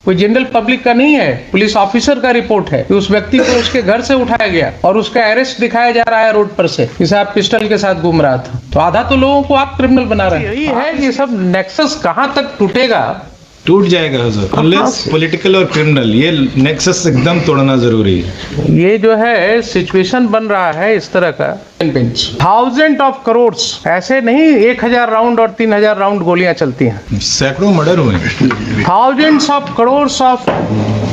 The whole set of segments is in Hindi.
कोई जनरल पब्लिक का नहीं है, पुलिस ऑफिसर का रिपोर्ट है कि उस व्यक्ति को उसके घर से उठाया गया और उसका अरेस्ट दिखाया जा रहा है रोड पर से, कि साहब पिस्टल के साथ घूम रहा था। तो आधा तो लोगों को आप क्रिमिनल बना रहे हैं। यही है कि सब नेक्सस कहाँ तक टूटेगा, टूट जाएगा हुजूर, अनलेस पॉलिटिकल और क्रिमिनल, ये नेक्सस एकदम तोड़ना जरूरी है। ये जो है सिचुएशन बन रहा है इस तरह का, थाउजेंड ऑफ करोड़, ऐसे नहीं 1000 राउंड और 3000 राउंड गोलियां चलती हैं, सैकड़ों मर्डर हुए, thousands of crore of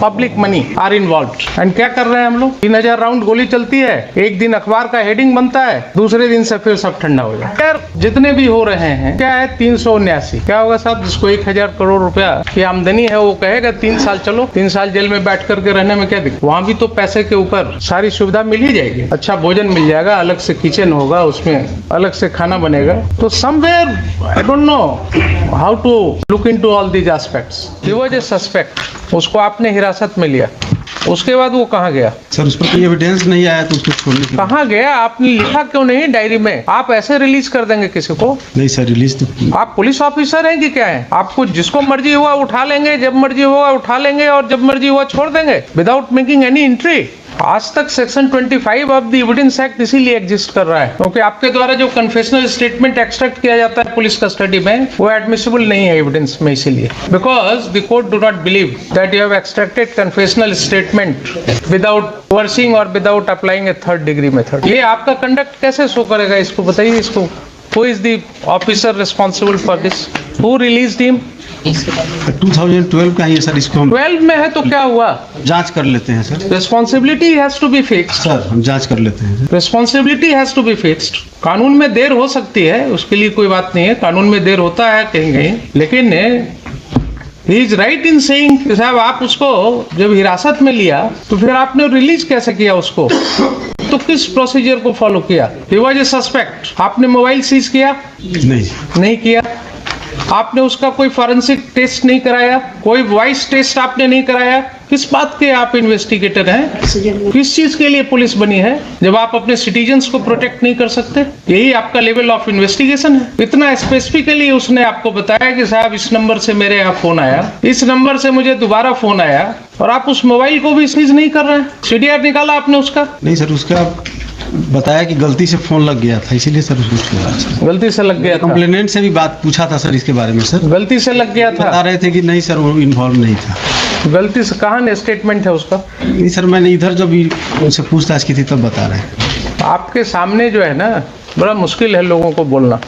public money are involved. And क्या कर रहे हैं हम लोग, 3000 राउंड गोली चलती है, एक दिन अखबार का हेडिंग बनता है, दूसरे दिन से फिर सब ठंडा हो जाता है। यार जितने भी हो रहे हैं, क्या है 379, क्या होगा साहब, जिसको 1000 करोड़ रुपया की आमदनी है वो कहेगा 3 साल चलो, 3 साल जेल में बैठ करके रहने में क्या दिक्कत, वहां भी तो पैसे के ऊपर सारी सुविधा मिल ही जाएगी, अच्छा भोजन मिल जाएगा, अलग से किचन होगा, उसमें अलग से खाना बनेगा। तो somewhere I don't know how to look into all these aspects. He was a suspect, उसको आपने हिरासत में लिया, उसके बाद वो कहाँ गया सर? उस पर कोई एविडेंस नहीं आया तो उसको छोड़ने के कहाँ गया? आपने लिखा क्यों नहीं डायरी में? आप ऐसे रिलीज कर देंगे किसी को? नहीं सर, रिलीज तो आप पुलिस ऑफिसर हैं कि क्या हैं? आपको जिसको मर्जी हुआ उठा लेंगे, जब मर्जी हुआ उठा लेंगे और जब मर्जी हुआ छोड़ देंगे विदाउट मेकिंग एनी एंट्री। आज तक section 25 of the evidence act इसीलिए एग्जिस्ट कर रहा है क्योंकि आपके द्वारा जो कन्फेशनल स्टेटमेंट एक्सट्रैक्ट किया जाता है पुलिस कस्टडी में, वो एडमिसिबल नहीं है एविडेंस में, इसीलिए because the court do not believe that you have extracted confessional statement without coercing और without applying a 3rd degree method. ये आपका कंडक्ट कैसे शो करेगा? इसको बताइए, इसको who is the officer responsible for this, who released him? 2012 का ही है सर, इसको हम 12 में है तो क्या हुआ? जांच कर लेते हैं sir. Responsibility has to be fixed sir हम जांच कर लेते हैं। Responsibility has to be fixed. कानून में देर हो सकती है, उसके लिए कोई बात नहीं है, कानून में देर होता है कहीं कहीं, लेकिन he is right in saying साहब आप उसको जब हिरासत में लिया तो फिर आपने रिलीज कैसे किया उसको, तो किस प्रोसीजर को फॉलो किया? ही वाज ए सस्पेक्ट। आपने मोबाइल सीज किया? नहीं किया। आपने उसका कोई फॉरेंसिक टेस्ट नहीं कराया, कोई वॉइस टेस्ट आपने नहीं कराया। किस बात के आप इन्वेस्टिगेटर हैं? किस चीज के लिए पुलिस बनी है जब आप अपने सिटीजन्स को प्रोटेक्ट नहीं कर सकते? यही आपका लेवल ऑफ इन्वेस्टिगेशन है। इतना स्पेसिफिकली उसने आपको बताया कि साहब इस नंबर से मेरे यहाँ फोन आया, इस नंबर से मुझे दोबारा फोन आया, और आप उस मोबाइल को भी सीज नहीं कर रहे हैं। सीडीआर निकाला आपने उसका? नहीं सर, उसका बताया कि गलती से फोन लग गया था, इसीलिए सर उसको गलती से लग गया था। कंप्लेनेंट से भी बात पूछा था सर इसके बारे में सर, गलती से लग गया था, बता रहे थे कि नहीं सर वो इन्वॉल्व नहीं था। गलती से कहाँ स्टेटमेंट है उसका? नहीं सर, मैंने इधर जब उनसे पूछताछ की थी तब बता रहे हैं। आपके सामने जो है ना, बड़ा मुश्किल है लोगों को बोलना,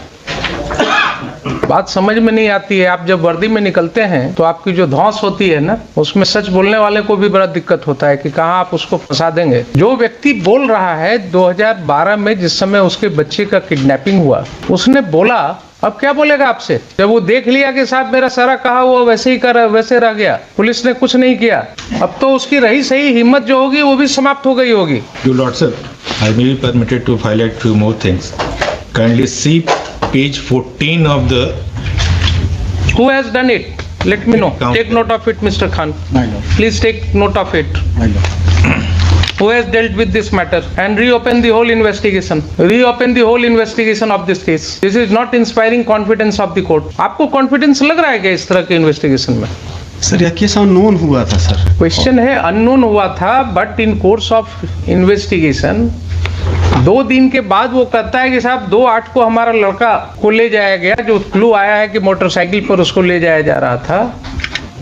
बात समझ में नहीं आती है। आप जब वर्दी में निकलते हैं तो आपकी जो धौंस होती है ना, उसमें सच बोलने वाले को भी बड़ा दिक्कत होता है कि कहाँ आप उसको फंसा देंगे। जो व्यक्ति बोल रहा है 2012 में जिस समय उसके बच्चे का किडनैपिंग हुआ, उसने बोला, अब क्या बोलेगा आपसे? जब वो देख लिया कि साहब मेरा सारा कहा हुआ वैसे ही कर वैसे रह गया, पुलिस ने कुछ नहीं किया, अब तो उसकी रही सही हिम्मत जो होगी वो भी समाप्त हो गई होगी। Your Lordship, I may be permitted to highlight few more things. Kindly see page 14 of the. Who has done it? Let me know. Take note of it, Mr. Khan. Please take note of it. Who has dealt with this matter and reopen the whole investigation? Reopen the whole investigation of this case. This is not inspiring confidence of the court. आपको confidence लग रहा है क्या इस तरह के investigation में? सर यह केस अननोन हुआ था सर। क्वेश्चन है अननोन हुआ था, but in course of investigation 2 दिन के बाद वो कहता है कि साहब 2/8 को हमारा लड़का को ले जाया गया, जो क्लू आया है कि मोटरसाइकिल पर उसको ले जाया जा रहा था।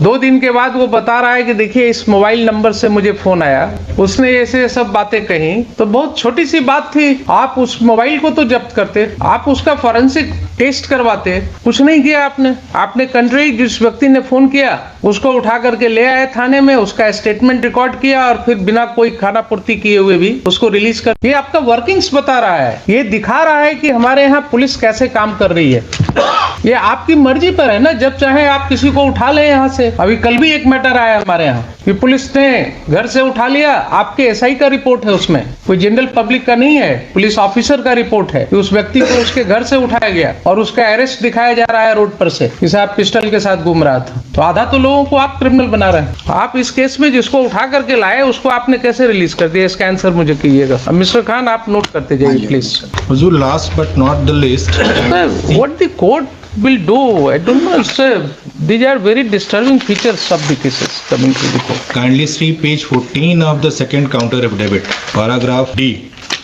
2 दिन के बाद वो बता रहा है कि देखिए इस मोबाइल नंबर से मुझे फोन आया, उसने ऐसे सब बातें कही। तो बहुत छोटी सी बात थी, आप उस मोबाइल को तो जब्त करते, आप उसका फॉरेंसिक टेस्ट करवाते, कुछ नहीं किया आपने। आपने कंट्री जिस व्यक्ति ने फोन किया उसको उठा करके ले आए थाने में, उसका स्टेटमेंट रिकॉर्ड किया और फिर बिना कोई खाना पूर्ति किए हुए भी उसको रिलीज कर। ये आपका वर्किंग्स बता रहा है, ये दिखा रहा है कि हमारे यहाँ पुलिस कैसे काम कर रही है। ये आपकी मर्जी पर है ना, जब चाहे आप किसी को उठा लें यहाँ से। अभी कल भी एक मैटर आया हमारे यहाँ कि पुलिस ने घर से उठा लिया, आपके एसआई का रिपोर्ट है, उसमें कोई जनरल पब्लिक का नहीं है, पुलिस ऑफिसर का रिपोर्ट है कि उस व्यक्ति को उसके घर से उठाया गया और उसका अरेस्ट दिखाया जा रहा है रोड पर से, कि साहब पिस्टल के साथ घूम रहा था। तो आधा तो लोगों को आप क्रिमिनल बना रहे हैं। आप इस केस में जिसको उठा करके लाए उसको आपने कैसे रिलीज कर दिया, इसका आंसर मुझे कीजिएगा। मिस्टर खान आप नोट करते जाइए please. Huzoor, last but not the least. What the court will do, I don't know, sir. These are very disturbing features of the cases coming to the court. Kindly see page 14 of the second counter affidavit, paragraph D.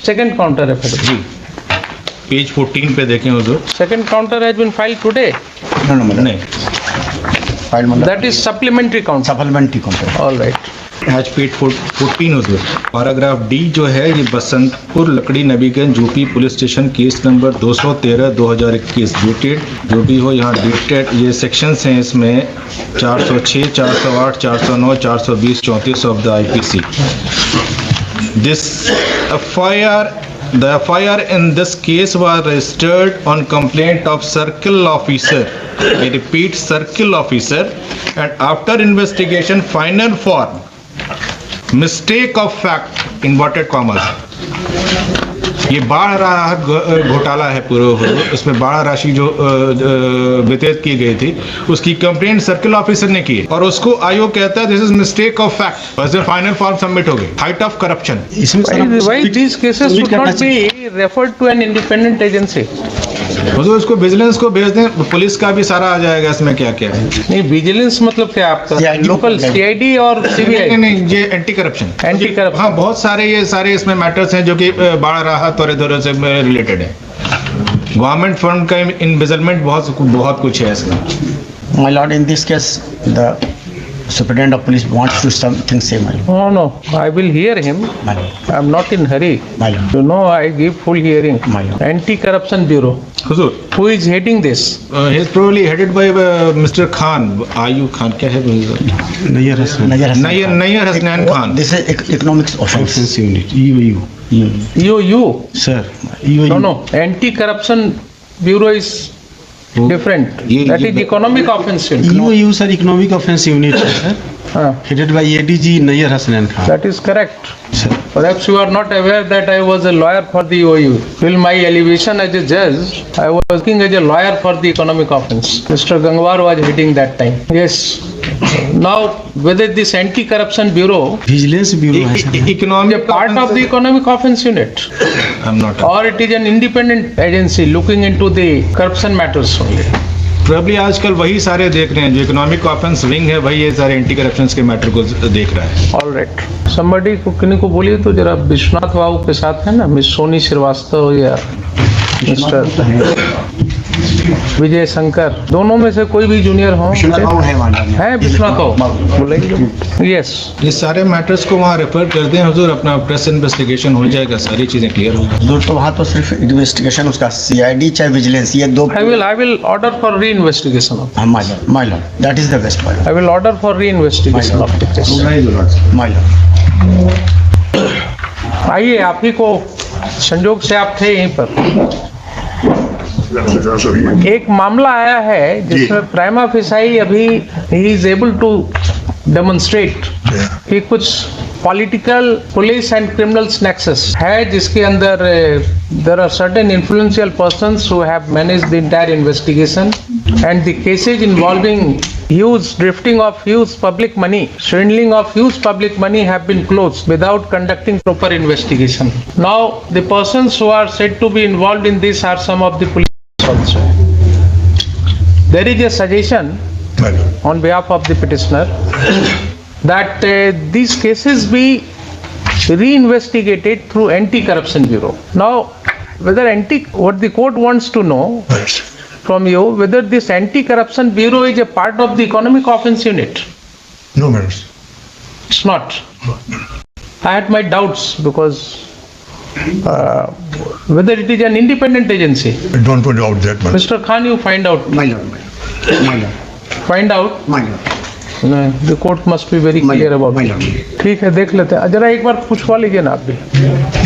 Second counter affidavit. Page 14 पे देखें हुजूर। Second counter has been filed today. No, no, madam. नहीं, File madam. That is supplementary counter. Supplementary content. All right. आज पेज 14 हुजूर। पैराग्राफ डी जो है ये बसंतपुर लकड़ी Nabiganj UP police station case number 213/2021 dated जो भी हो यहाँ डेटेड ये सेक्शंस हैं इसमें 406, 408, 409, 420, 34 of the IPC. This The FIR in this case was registered on complaint of circle officer. I repeat, circle officer. And after investigation, final form. Mistake of fact, inverted commas. ये बाढ़ घोटाला है पूरा, उसमें बाढ़ राशि जो वितरित की गई थी उसकी कंप्लेंट सर्किल ऑफिसर ने की और उसको आयोग कहता है this is mistake of fact बस फाइनल फॉर्म सबमिट हो गई। Height of corruption. इसमें Why these cases should not be referred to an independent agency? हुजूर इसको विजिलेंस को भेज दें, पुलिस का भी सारा आ जाएगा इसमें क्या क्या है। नहीं, विजिलेंस मतलब क्या आपका? CID लोकल सीआईडी और सीबीआई? नहीं, ये एंटी करप्शन। Anti corruption. हाँ, बहुत सारे ये सारे इसमें मैटर्स हैं जो कि बाढ़ राहत और इधर से रिलेटेड है। गवर्नमेंट फंड का इन्वेस्टमेंट बहुत कुछ है इसमें। My lord, in this case, the superintendent of police wants to something say, my lord. Oh no, I will hear him. My lord. I am not in hurry. My lord. You know, I give full hearing. My lord. Anti-corruption bureau. Hazur, Who is heading this? he is probably headed by Mr. Khan, Ayub Khan, क्या है Nayyar Hassan. Nayyar Hasnan Khan. This is economics offense unit. EOU. EOU. Sir. EOU. No. Anti-corruption bureau is different. That is economic offense unit. EOU, sir, economic offense unit, sir. Huh. Headed by ADG Nayyar Hassan Khan. That is correct. Sir. Perhaps you are not aware that I was a lawyer for the EOU. Till my elevation as a judge, I was working as a lawyer for the economic offense. Mr. Gangwar was heading that time. Yes. Now, whether this anti-corruption bureau Vigilance bureau है sir. is a Economic part of the economic offense unit, I'm not. or it is an independent agency looking into the corruption matters only. Probably आजकल वही सारे देख रहे हैं, जो इकोनॉमिक ऑफेंस विंग है वही ये सारे एंटी करप्शन के मैटर को देख रहा है। All right. Somebody को किन्हीं को बोलिए तो जरा विश्वनाथ बाबू के साथ है ना, मिस सोनी श्रीवास्तव या मिस्टर विजय शंकर, दोनों में से कोई भी जूनियर हो है। विश्वनाथ बाबू बोलेंगे। यस, ये सारे मैटर्स को वहाँ रेफर कर दें हुजूर, अपना प्रेस इन्वेस्टिगेशन हो जाएगा, सारी चीजें क्लियर हो जाएंगी। तो वहाँ तो सिर्फ इन्वेस्टिगेशन उसका CID चाहे विजिलेंस ये दो। I will order for re-investigation of. My lord, that is the best one. I will order for re-investigation of the case. My lord. आइए, आप ही को संजोग से आप थे यहीं पर। एक मामला आया है जिसमें प्राइमा फेसाई अभी ही इज एबल टू डेमोन्स्ट्रेट कि कुछ political police and criminals nexus है, जिसके अंदर there are certain influential persons who have managed the entire investigation and the cases involving huge drifting of huge public money, swindling of huge public money have been closed without conducting proper investigation. Now, the persons who are said to be involved in this are some of the police also. There is a suggestion on behalf of the petitioner that these cases be re-investigated through Anti-Corruption Bureau. Now, what the court wants to know from you, whether this Anti-Corruption Bureau is a part of the economic offense unit. No, madam. It's not. I had my doubts because whether it is an independent agency. I don't put out that much. Mr. Khan, you find out. My lord. My lord. Find out. My lord. No, the court must be very clear about My it. lord. ठीक है, देख लेते हैं। जरा एक बार पूछवा लीजिए ना आप भी।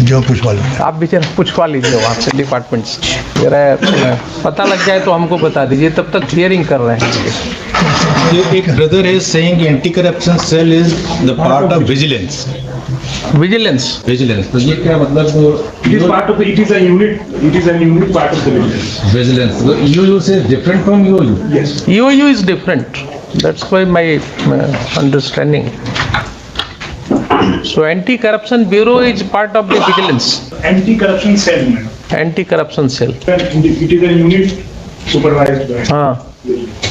जो कुछ वाला आप भी जरा पूछवा लीजिए वहाँ से डिपार्टमेंट से, जरा पता लग जाए तो हमको बता दीजिए, तब तक हियरिंग कर रहे हैं। ये एक brother is saying anti corruption cell is the part of vigilance. Vigilance तो ये क्या मतलब? It is part of the, it is a unit part of the vigilance. Vigilance EOU से different from EOU? Yes. EOU is different. That's why my understanding. So Anti-Corruption Bureau is part of the vigilance. Anti-corruption cell, madam. Anti-Corruption Cell. It is a unit supervised by. हाँ,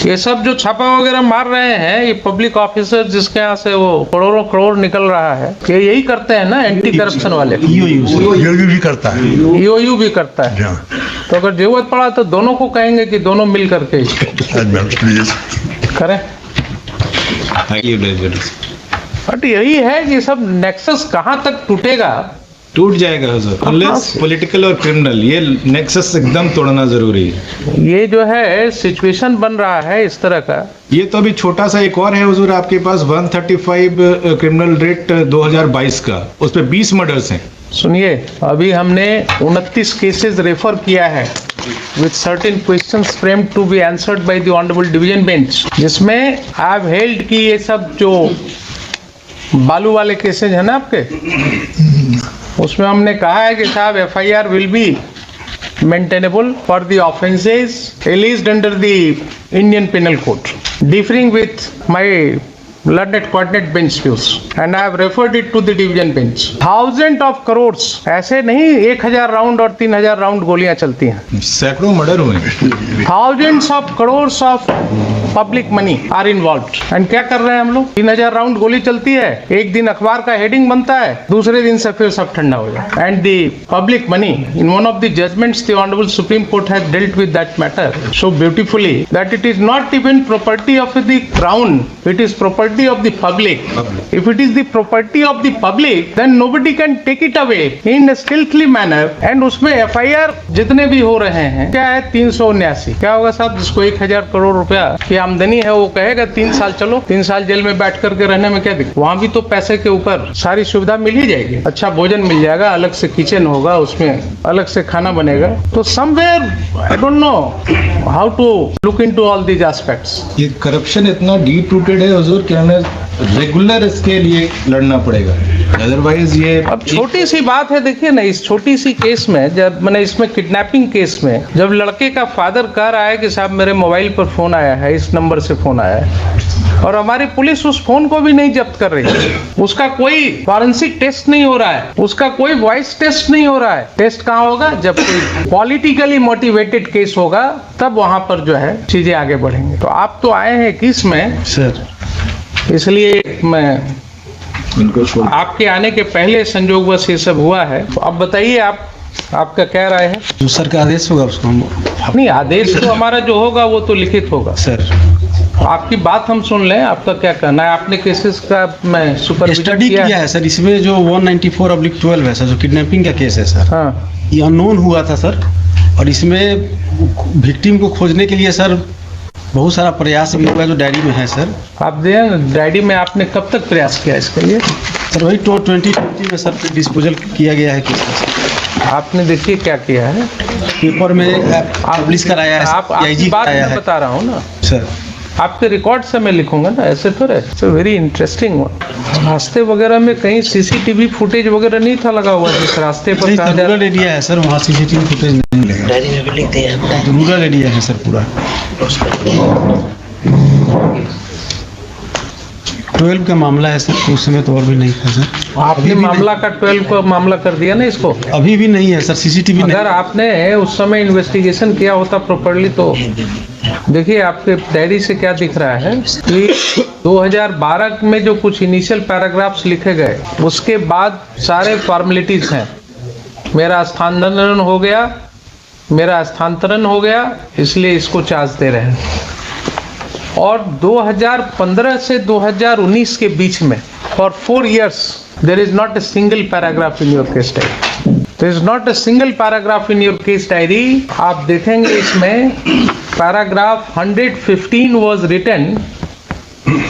ये सब जो छापा वगैरह मार रहे हैं ये पब्लिक ऑफिसर जिसके यहाँ से वो करोड़ों करोड़ निकल रहा है, ये यही करते हैं ना एंटी करप्शन वाले। ये भी करता है। ईओयू भी करता है। हाँ। तो अगर जरूरत पड़ा तो दोनों को कहेंगे कि दोनों मिल करके प्लीज करें। बट यही है कि सब नेक्सस कहाँ तक टूटेगा। टूट जाएगा हुजूर, अनलेस पॉलिटिकल और क्रिमिनल, ये नेक्सस एकदम तोड़ना जरूरी है। ये जो है सिचुएशन बन रहा है इस तरह का। ये तो अभी छोटा सा एक और है हुजूर आपके पास 135 क्रिमिनल रेट 2022 का, उस पे 20 मर्डर्स हैं। सुनिए, अभी हमने 29 केसेस रेफर किया है with certain questions framed to be answered by the honorable division bench, जिसमें I have held कि ये सब जो बालू वाले केसेज है ना आपके, उसमें हमने कहा है कि साहब FIR will be maintainable for the offences alleged under the Indian Penal Code, differing with my learned coordinate bench views, and I have referred it to the division bench. Thousands of crores, ऐसे नहीं 1000 राउंड और 3000 राउंड गोलियां चलती हैं। सैकड़ों मर्डर हुए। Thousands of crores of public money are involved. And क्या कर रहे हैं हम लोग? 3000 राउंड गोली चलती है, एक दिन अखबार का हेडिंग बनता है, दूसरे दिन से फिर सब ठंडा हो जाए। And the public money, in one of the judgments, the Honorable Supreme Court has dealt with that matter so beautifully that it is not even property of the crown, it is property of the public. If it is the property of the public, then nobody can take it away in a stealthy manner. And उसमें FIR जितने भी हो रहे हैं, क्या है 379, क्या होगा साहब? जिसको 1000 करोड़ रुपया की आमदनी है वो कहेगा 3 साल चलो, 3 साल जेल में बैठ करके रहने में क्या दिक्कत? वहाँ भी तो पैसे के ऊपर सारी सुविधा मिल ही जाएगी, अच्छा भोजन मिल जाएगा, अलग से किचन होगा, उसमें अलग से खाना बनेगा। तो somewhere I don't know how to look into all these aspects. ये करप्शन इतना डीप रूटेड है हुजूर कि हमें रेगुलर इसके लिए लड़ना पड़ेगा, अदरवाइज ये अब छोटी सी बात है, देखिए ना, इस छोटी सी केस में, जब मैंने इसमें किडनैपिंग केस में जब लड़के का फादर कह रहा है कि साहब मेरे मोबाइल पर फोन आया है, इस नंबर से फोन आया है, और हमारी पुलिस उस फोन को भी नहीं जब्त कर रही है, उसका कोई फॉरेंसिक टेस्ट नहीं हो रहा है, उसका कोई वॉइस टेस्ट नहीं हो रहा है। टेस्ट कहाँ होगा? जब कोई पॉलिटिकली मोटिवेटेड केस होगा तब वहां पर जो है चीजें आगे बढ़ेंगे। तो आप तो आए हैं किस में सर, इसलिए मैं आपके आने के पहले संजोगवश ये सब हुआ है। तो अब बताइए आपका क्या राय है? जो सर का आदेश होगा उसको हम नहीं, आदेश तो हमारा जो होगा वो तो लिखित होगा सर। आपकी बात हम सुन लें, आपका क्या कहना है? आपने केसेस का मैं सुपरविजन स्टडी किया है सर, इसमें जो 194/12 है सर, जो किडनैपिंग का केस है सर, हाँ, ये अननोन हुआ था सर, और इसमें विक्टिम को खोजने के लिए सर बहुत सारा प्रयास भी हुआ जो डायरी में है सर। आप दें डायरी में, आपने कब तक प्रयास किया इसके लिए? सर वही 2020 में सर डिस्पोजल किया गया है केस। आपने देखिए क्या किया है, पेपर में पब्लिश कराया है, आप आपकी बात मैं बता रहा हूँ ना सर। आपके रिकॉर्ड से मैं लिखूंगा ना, ऐसे तो है। It's very interesting one. रास्ते वगैरह में कहीं CCTV फुटेज वगैरह नहीं था लगा हुआ जिस रास्ते पर कहा जा रूरल एरिया है सर, वहाँ CCTV फुटेज नहीं मिलेगा। डायरी में भी लिखते हैं, रूरल एरिया है सर पूरा। 12 का मामला है सर, उस समय तो और भी नहीं था सर। आपने मामला का 12 का मामला कर दिया ना इसको? अभी भी नहीं है सर, CCTV नहीं। अगर आपने उस समय इन्वेस्टिगेशन किया होता प्रॉपर्ली तो देखिए आपके डायरी से क्या दिख रहा है कि 2012 में जो कुछ इनिशियल पैराग्राफ्स लिखे गए उसके बाद सारे फॉर्मेलिटीज हैं। मेरा स्थानांतरण हो गया इसलिए इसको चार्ज दे रहे हैं। और 2015 से 2019 के बीच में for 4 years there is not a single paragraph in your case diary. There is not a single paragraph in your case diary. आप देखेंगे इसमें paragraph 115 was written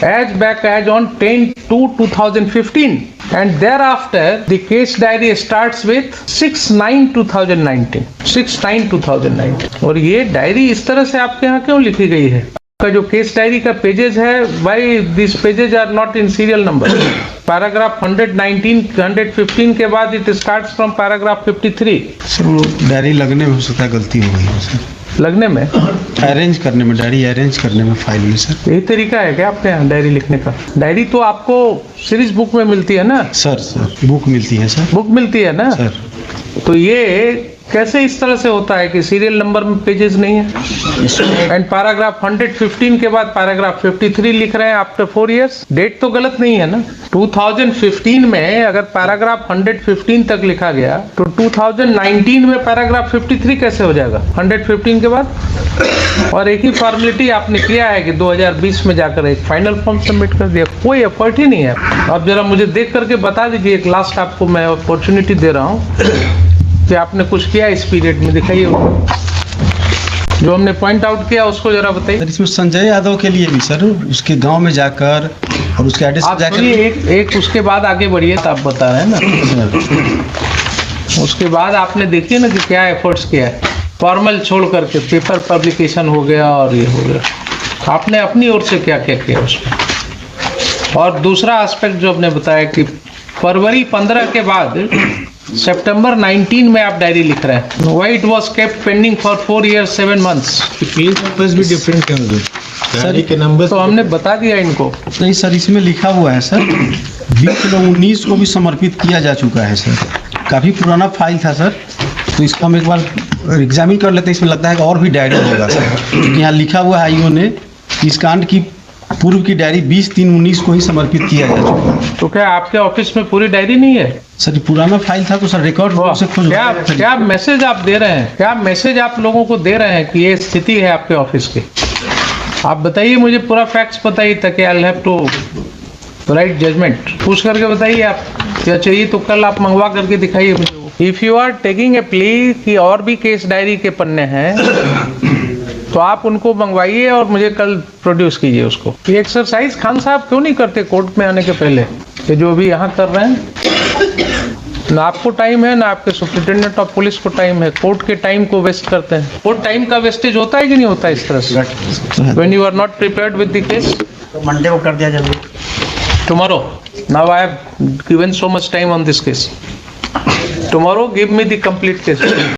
as back as on 10/2/2015 and thereafter the case diary starts with 6/9/2019 6/9/2019। और ये डायरी इस तरह से आपके यहाँ क्यों लिखी गई है? का जो केस डायरी का पेजेस है, why this pages are not in serial number? Paragraph 115 के बाद it starts from paragraph 53। Sir diary लगने में हो सकता है गलती हो गई है सर, लगने में, अरेंज करने में, डायरी अरेंज करने में फाइल में सर। यही तरीका है क्या आपके यहाँ डायरी लिखने का? डायरी तो आपको सीरीज बुक में मिलती है ना सर? बुक मिलती है सर, बुक मिलती है ना सर। तो ये कैसे इस तरह से होता है कि सीरियल नंबर में पेजेस नहीं है एंड पैराग्राफ 115 के बाद पैराग्राफ 53 लिख रहे हैं आफ्टर 4 इयर्स? डेट तो गलत नहीं है ना। 2015 में अगर पैराग्राफ 115 तक लिखा गया तो 2019 में पैराग्राफ 53 कैसे हो जाएगा 115 के बाद? और एक ही फॉर्मेलिटी आपने किया है कि 2020 में जाकर एक फाइनल फॉर्म सबमिट कर दिया, कोई एफर्ट ही नहीं है। आप जरा मुझे देख करके बता दीजिए, एक लास्ट आपको मैं अपॉर्चुनिटी दे रहा हूँ कि आपने कुछ किया इस पीरियड में, दिखाइए जो हमने पॉइंट आउट किया उसको जरा बताइए। सर इसमें संजय यादव के लिए भी सर उसके गांव में जाकर और उसके एड्रेस आप जाकर सुनिए, एक उसके बाद आगे बढ़िए, तो आप बता रहे हैं ना। उसके बाद आपने देखिए ना कि क्या एफर्ट्स किया है, फॉर्मल छोड़ करके पेपर पब्लिकेशन हो गया और ये हो गया, आपने अपनी ओर से क्या क्या किया उसमें। और दूसरा एस्पेक्ट जो आपने बताया कि फरवरी 15 के बाद सितंबर 19 में आप डायरी लिख रहे हैं, why it was kept pending for 4 years 7 months। Page numbers भी डिफरेंट हैं उधर, डायरी के नंबर तो हमने बता दिया इनको। नहीं सर, इसमें लिखा हुआ है सर 20/19 को भी समर्पित किया जा चुका है सर। काफ़ी पुराना फाइल था सर, तो इसको हम एक बार एग्जामिन कर लेते हैं। इसमें लगता है कि और भी डायरी होगा सर, क्योंकि यहाँ लिखा हुआ है आईओ ने कि इस कांड की पूर्व की डायरी 20/3/19 को ही समर्पित किया जा चुका है। तो क्या आपके ऑफिस में पूरी डायरी नहीं है? सर ये पुराना फाइल था तो सर रिकॉर्ड से खोज क्या मैसेज आप दे रहे हैं, क्या मैसेज आप लोगों को दे रहे हैं कि ये स्थिति है आपके ऑफिस की? आप बताइए, मुझे पूरा फैक्ट्स बताइए ताकि I have to write judgment. पूछ करके बताइए, आप क्या चाहिए तो कल आप मंगवा करके दिखाइए मुझे। If you are taking a plea कि और भी केस डायरी के पन्ने हैं तो आप उनको मंगवाइए और मुझे कल प्रोड्यूस कीजिए उसको। ये एक्सरसाइज खान साहब क्यों नहीं करते कोर्ट में आने के पहले, ये जो अभी यहाँ कर रहे हैं? ना आपको टाइम है ना आपके सुप्रिंटेंडेंट ऑफ पुलिस को टाइम है, कोर्ट के टाइम को वेस्ट करते हैं। कोर्ट टाइम का वेस्टेज होता है कि नहीं होता इस तरह से? When you are not prepared with the case, Monday को कर दिया जल्दी। tomorrow, now I have given so much time on this case, tomorrow give me the complete case.